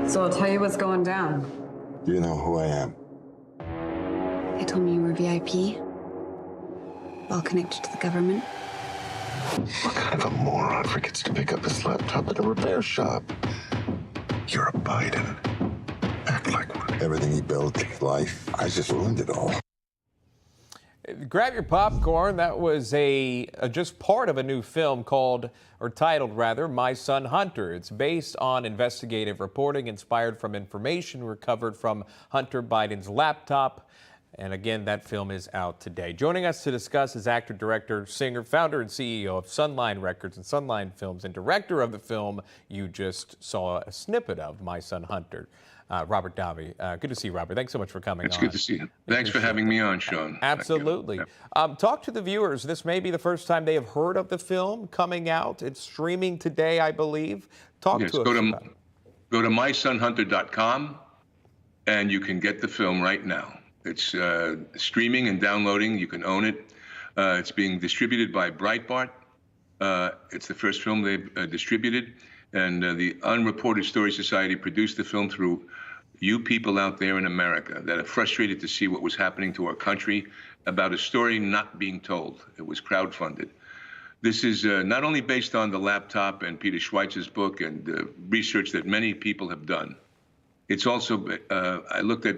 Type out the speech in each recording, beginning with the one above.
So I'll tell you what's going down. You know who I am. They told me you were VIP, well connected to the government. What kind of a moron forgets to pick up his laptop at a repair shop? You're a Biden. Act like one. Everything he built, his life, I just ruined it all. Grab your popcorn. That was just part of a new film titled My Son Hunter. It's based on investigative reporting inspired from information recovered from Hunter Biden's laptop. And again, that film is out today. Joining us to discuss is actor, director, singer, founder, and CEO of Sunline Records and Sunline Films, and director of the film you just saw a snippet of, My Son Hunter, Robert Davi. Good to see you, Robert. Thanks so much for coming on. It's good to see you. Thanks for having me on, Sean. Absolutely. Talk to the viewers. This may be the first time they have heard of the film coming out. It's streaming today, I believe. Talk to us about it. Go to mysonhunter.com, and you can get the film right now. It's streaming and downloading. You can own it. It's being distributed by Breitbart. It's the first film they've distributed. And the Unreported Story Society produced the film through you people out there in America that are frustrated to see what was happening to our country about a story not being told. It was crowdfunded. This is not only based on the laptop and Peter Schweitzer's book and research that many people have done. It's also, I looked at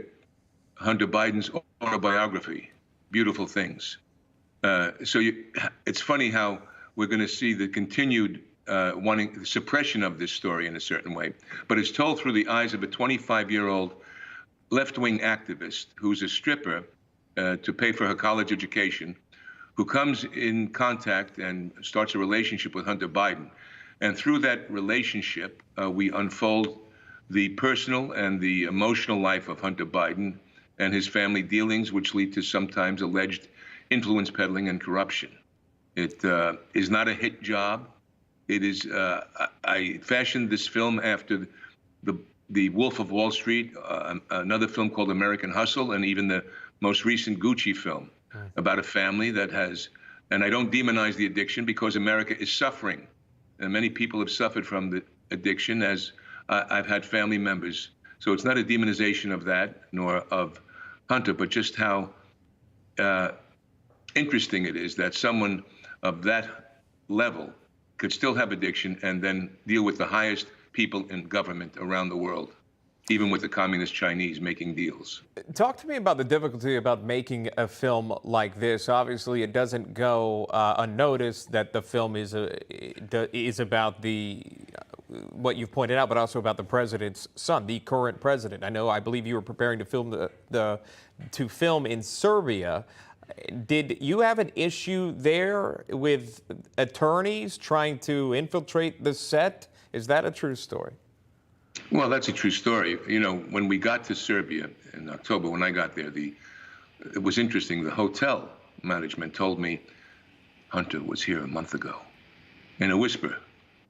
Hunter Biden's autobiography, Beautiful Things. It's funny how we're going to see the continued wanting suppression of this story in a certain way, but it's told through the eyes of a 25-year-old left-wing activist who's a stripper to pay for her college education, who comes in contact and starts a relationship with Hunter Biden. And through that relationship, we unfold the personal and the emotional life of Hunter Biden and his family dealings, which lead to sometimes alleged influence peddling and corruption. It is not a hit job. It is. I fashioned this film after the Wolf of Wall Street, another film called American Hustle, and even the most recent Gucci film about a family that has. And I don't demonize the addiction because America is suffering, and many people have suffered from the addiction, as I've had family members. So it's not a demonization of that, nor of Hunter, but just how interesting it is that someone of that level could still have addiction and then deal with the highest people in government around the world, even with the communist Chinese making deals. Talk to me about the difficulty about making a film like this. Obviously, it doesn't go unnoticed that the film is about what you've pointed out, but also about the president's son, the current president. I believe you were preparing to film in Serbia. Did you have an issue there with attorneys trying to infiltrate the set? Is that a true story? Well, that's a true story. You know, when we got to Serbia in October, when I got there, it was interesting. The hotel management told me Hunter was here a month ago. In a whisper,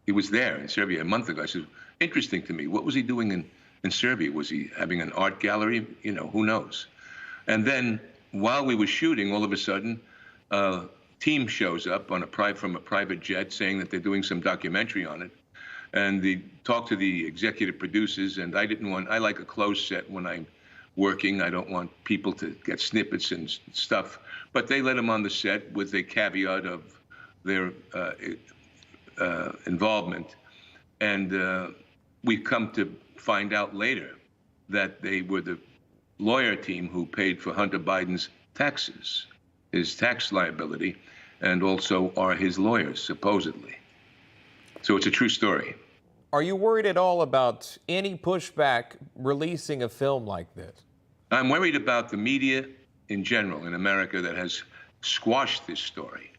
he was there in Serbia a month ago. I said, interesting to me. What was he doing in Serbia? Was he having an art gallery? You know, who knows? And then while we were shooting, all of a sudden, a team shows up from a private jet saying that they're doing some documentary on it. And they talk to the executive producers, and I like a closed set when I'm working. I don't want people to get snippets and stuff. But they let them on the set with a caveat of their involvement. And we come to find out later that they were the lawyer team who paid for Hunter Biden's taxes, his tax liability, and also are his lawyers, supposedly. So it's a true story. Are you worried at all about any pushback releasing a film like this? I'm worried about the media in general in America that has squashed this story.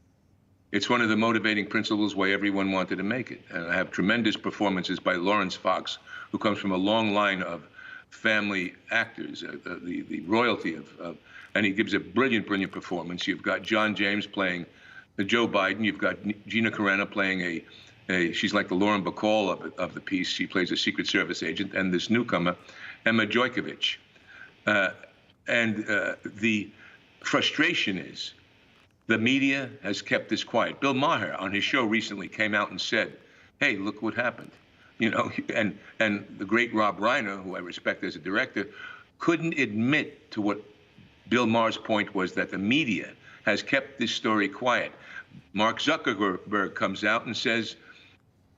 It's one of the motivating principles why everyone wanted to make it. And I have tremendous performances by Lawrence Fox, who comes from a long line of family actors, the royalty of, and he gives a brilliant performance. You've got John James playing Joe Biden. You've got Gina Carano playing she's like the Lauren Bacall of the piece. She plays a Secret Service agent, and this newcomer, Emma Jojkovic. And the frustration is the media has kept this quiet. Bill Maher on his show recently came out and said, hey, look what happened. you know, and the great Rob Reiner, who I respect as a director, couldn't admit to what Bill Maher's point was, that the media has kept this story quiet. Mark Zuckerberg comes out and says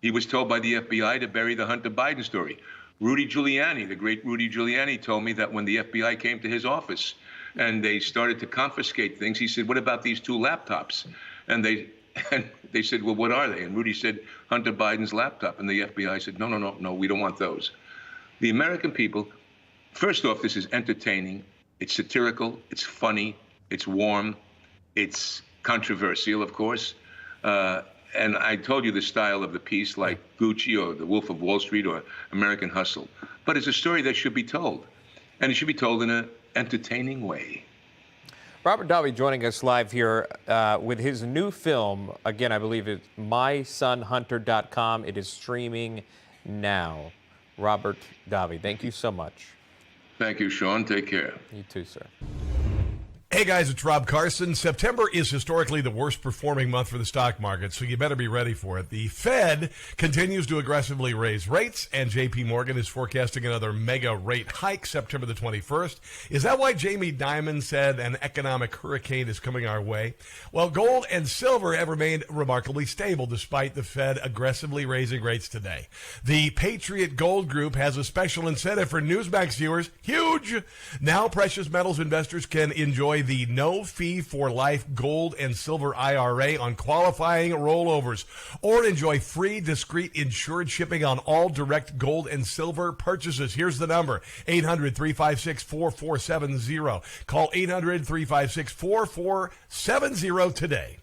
he was told by the FBI to bury the Hunter Biden story. Rudy Giuliani, the great Rudy Giuliani, told me that when the FBI came to his office and they started to confiscate things, he said, "What about these 2 laptops?" And they said, "Well, what are they?" And Rudy said, "Hunter Biden's laptop." And the FBI said, No, we don't want those. The American people, first off, this is entertaining. It's satirical. It's funny. It's warm. It's controversial, of course. And I told you the style of the piece, like Gucci or The Wolf of Wall Street or American Hustle. But it's a story that should be told. And it should be told in an entertaining way. Robert Davi joining us live here with his new film. Again, I believe it's mysonhunter.com. It is streaming now. Robert Davi, thank you so much. Thank you, Sean. Take care. You too, sir. Hey guys, it's Rob Carson. September is historically the worst performing month for the stock market, so you better be ready for it. The Fed continues to aggressively raise rates, and JP Morgan is forecasting another mega rate hike September the 21st. Is that why Jamie Dimon said an economic hurricane is coming our way? Well, gold and silver have remained remarkably stable despite the Fed aggressively raising rates today. The Patriot Gold Group has a special incentive for Newsmax viewers. Huge! Now precious metals investors can enjoy the no-fee for life gold and silver IRA on qualifying rollovers, or enjoy free, discreet, insured shipping on all direct gold and silver purchases. Here's the number, 800-356-4470. Call 800-356-4470 today.